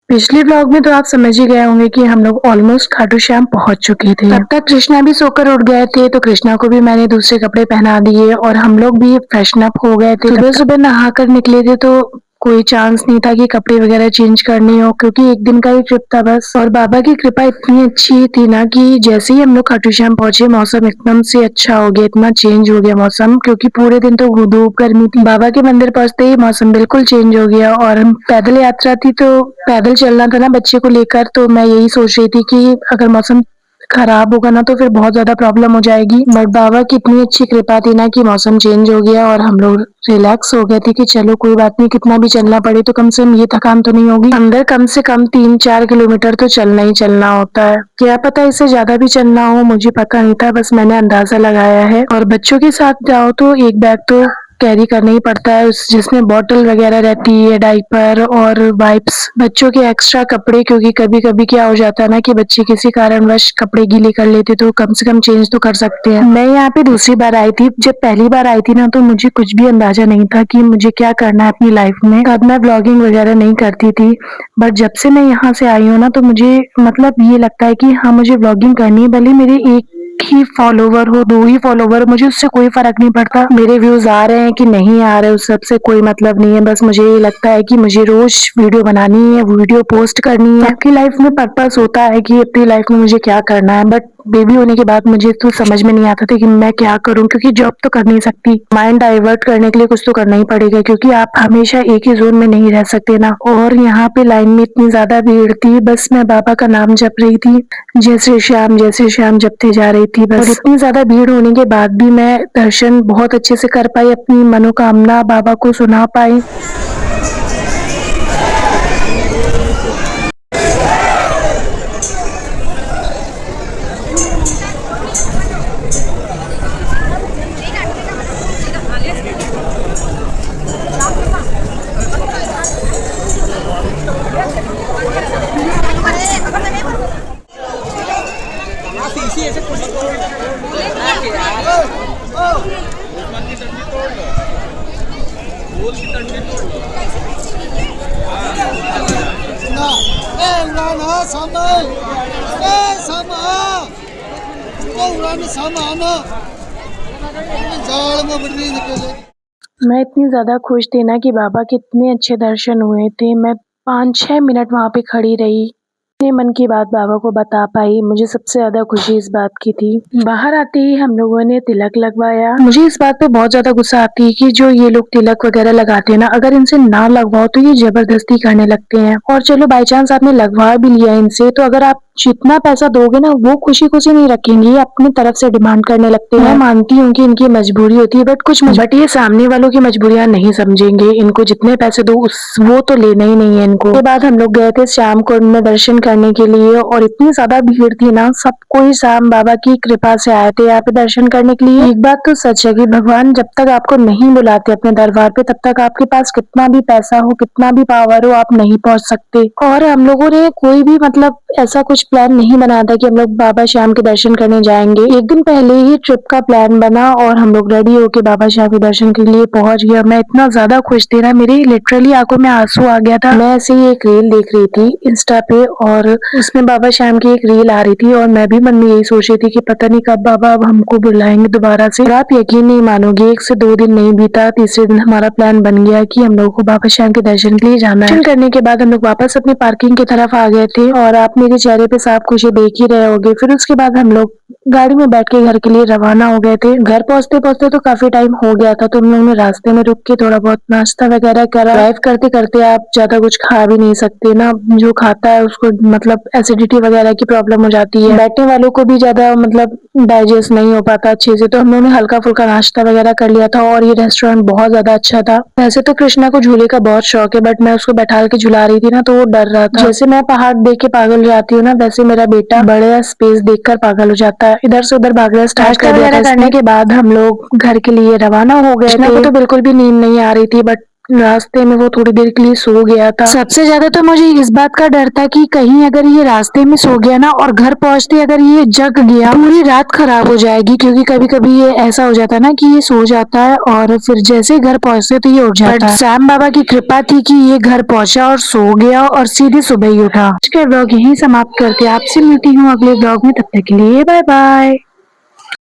पिछले व्लॉग में तो आप समझ ही गए होंगे कि हम लोग ऑलमोस्ट खाटू श्याम पहुंच चुके थे। तब तक कृष्णा भी सोकर उठ गए थे, तो कृष्णा को भी मैंने दूसरे कपड़े पहना दिए और हम लोग भी फ्रेशन अप हो गए थे। सुबह सुबह नहाकर निकले थे तो कोई चांस नहीं था कि कपड़े वगैरह चेंज करने हो, क्योंकि एक दिन का ही ट्रिप था बस। और बाबा की कृपा इतनी अच्छी थी ना कि जैसे ही हम लोग खाटू श्याम पहुंचे मौसम एकदम से अच्छा हो गया, इतना चेंज हो गया मौसम, क्योंकि पूरे दिन तो धूप गर्मी थी। बाबा के मंदिर पहुंचते ही मौसम बिल्कुल चेंज हो गया और हम पैदल यात्रा थी तो पैदल चलना था ना बच्चे को लेकर, तो मैं यही सोच रही थी कि अगर मौसम खराब होगा ना तो फिर बहुत ज्यादा प्रॉब्लम हो जाएगी। बट बाबा की इतनी अच्छी कृपा थी ना कि मौसम चेंज हो गया और हम लोग रिलैक्स हो गए थे कि चलो कोई बात नहीं, कितना भी चलना पड़े तो कम से कम ये थकान तो नहीं होगी। अंदर कम से कम 3-4 किलोमीटर तो चलना ही चलना होता है, क्या पता इससे ज्यादा भी चलना हो, मुझे पता नहीं था, बस मैंने अंदाजा लगाया है। और बच्चों के साथ जाओ तो एक बैग तो कैरी करना ही पड़ता है, जिसमें बॉटल वगैरह रहती है, डाइपर और वाइप्स, बच्चों के एक्स्ट्रा कपड़े, क्योंकि कभी कभी क्या हो जाता है ना कि बच्चे किसी कारणवश कपड़े गीले कर लेते तो कम से कम चेंज तो कर सकते हैं। मैं यहाँ पे दूसरी बार आई थी, जब पहली बार आई थी ना तो मुझे कुछ भी अंदाजा नहीं था कि मुझे क्या करना है अपनी लाइफ में, तब मैं ब्लॉगिंग वगैरह नहीं करती थी। बट जब से मैं यहाँ से आई हूँ ना तो मुझे मतलब ये लगता है कि हाँ मुझे ब्लॉगिंग करनी है, भले मेरे एक ही फॉलोवर हो, 2 ही फॉलोवर हो, मुझे उससे कोई फर्क नहीं पड़ता, मेरे व्यूज आ रहे हैं कि नहीं आ रहे, उस सबसे कोई मतलब नहीं है। बस मुझे ये लगता है कि मुझे रोज वीडियो बनानी है, वीडियो पोस्ट करनी है। आपकी लाइफ में पर्पस होता है कि अपनी लाइफ में मुझे क्या करना है, बट बेबी होने के बाद मुझे तो समझ में नहीं आता था कि मैं क्या करूं, क्योंकि जॉब तो कर नहीं सकती, माइंड डाइवर्ट करने के लिए कुछ तो करना ही पड़ेगा, क्योंकि आप हमेशा एक ही जोन में नहीं रह सकते ना। और यहाँ पे लाइन में इतनी ज्यादा भीड़ थी, बस मैं बाबा का नाम जप रही थी, जय श्री श्याम जपते जा रही थी बस। और इतनी ज्यादा भीड़ होने के बाद भी मैं दर्शन बहुत अच्छे से कर पाई, अपनी मनोकामना बाबा को सुना पाई। मैं इतनी ज्यादा खुश थी ना कि बाबा के इतने अच्छे दर्शन हुए थे, मैं 5-6 मिनट वहां पे खड़ी रही, अपने मन की बात बाबा को बता पाई, मुझे सबसे ज्यादा खुशी इस बात की थी। बाहर आते ही हम लोगों ने तिलक लगवाया। मुझे इस बात पे बहुत ज्यादा गुस्सा आती है कि जो ये लोग तिलक वगैरह लगाते हैं ना, अगर इनसे ना लगवाओ तो ये जबरदस्ती करने लगते हैं। और चलो बाई चांस आपने लगवा भी लिया इनसे, तो अगर आप जितना पैसा दोगे ना वो खुशी खुशी नहीं रखेंगे, ये अपनी तरफ से डिमांड करने लगते हैं। मैं मानती हूँ कि इनकी मजबूरी होती है, बट ये सामने वालों की मजबूरियां नहीं समझेंगे, इनको जितने पैसे दो वो तो लेना ही नहीं है इनको। उसके बाद हम लोग गए थे श्याम कुंड में दर्शन करने के लिए, और इतनी ज्यादा भीड़ थी ना, सब कोई श्याम बाबा की कृपा से आए थे यहाँ पे दर्शन करने के लिए। एक बात तो सच है कि भगवान जब तक आपको नहीं बुलाते अपने दरबार पे, तब तक आपके पास कितना भी पैसा हो, कितना भी पावर हो, आप नहीं पहुंच सकते। और हम लोगों ने कोई भी मतलब ऐसा कुछ प्लान नहीं बनाया था कि हम लोग बाबा श्याम के दर्शन करने जाएंगे, एक दिन पहले ही ट्रिप का प्लान बना और हम लोग रेडी होके बाबा श्याम के दर्शन के लिए पहुंच गया। मैं इतना ज्यादा खुश थी ना, मेरी लिटरली आंखों में आंसू आ गया था। मैं ऐसे ही एक रील देख रही थी इंस्टा पे और उसमें बाबा श्याम की एक रील आ रही थी, और मैं भी मन में यही सोच रही थी कि पता नहीं कब बाबा अब हमको बुलाएंगे दोबारा से। और आप यकीन नहीं मानोगे, 1 से 2 दिन नहीं बीता, तीसरे दिन हमारा प्लान बन गया कि हम लोगों को बाबा श्याम के दर्शन के लिए जाना है। दर्शन करने के बाद हम लोग वापस अपनी पार्किंग की तरफ आ गए थे, और आप मेरे चेहरे पे साफ खुशी देख ही रहे होगे। फिर उसके बाद हम लोग गाड़ी में बैठ के घर के लिए रवाना हो गए थे। घर पहुंचते पहुंचते तो काफी टाइम हो गया था, तो हम लोगों ने रास्ते में रुक के थोड़ा बहुत नाश्ता वगैरह करा। ड्राइव करते करते आप ज्यादा कुछ खा भी नहीं सकते ना, जो खाता है उसको मतलब एसिडिटी वगैरह की प्रॉब्लम हो जाती है, बैठने वालों को भी ज्यादा मतलब डाइजेस्ट नहीं हो पाता अच्छे से, तो हम लोगों ने हल्का फुल्का नाश्ता वगैरह कर लिया था। और ये रेस्टोरेंट बहुत ज्यादा अच्छा था। वैसे तो कृष्णा को झूले का बहुत शौक है, बट मैं उसको बैठा के झुला रही थी ना तो वो डर रहा था। जैसे मैं पहाड़ देख के पागल हो जाती हूँ ना, वैसे मेरा बेटा बड़ा स्पेस देखकर पागल हो जाता है, इधर से उधर भागना स्टार्ट कर दिया था। करने के बाद हम लोग घर के लिए रवाना हो गए थे। तो बिल्कुल भी नींद नहीं आ रही थी, बट रास्ते में वो थोड़ी देर के लिए सो गया था। सबसे ज्यादा तो मुझे इस बात का डर था कि कहीं अगर ये रास्ते में सो गया ना और घर पहुंचते अगर ये जग गया, पूरी रात खराब हो जाएगी, क्योंकि कभी कभी ये ऐसा हो जाता है ना कि ये सो जाता है और फिर जैसे ही घर पहुंचते तो ये उठ जाता है। श्याम बाबा की कृपा थी कि ये घर पहुंचा और सो गया और सीधे सुबह ही उठा। आज का व्लॉग यहीं समाप्त करते, आपसे मिलती हूँ अगले व्लॉग में, तब तक के लिए बाय बाय।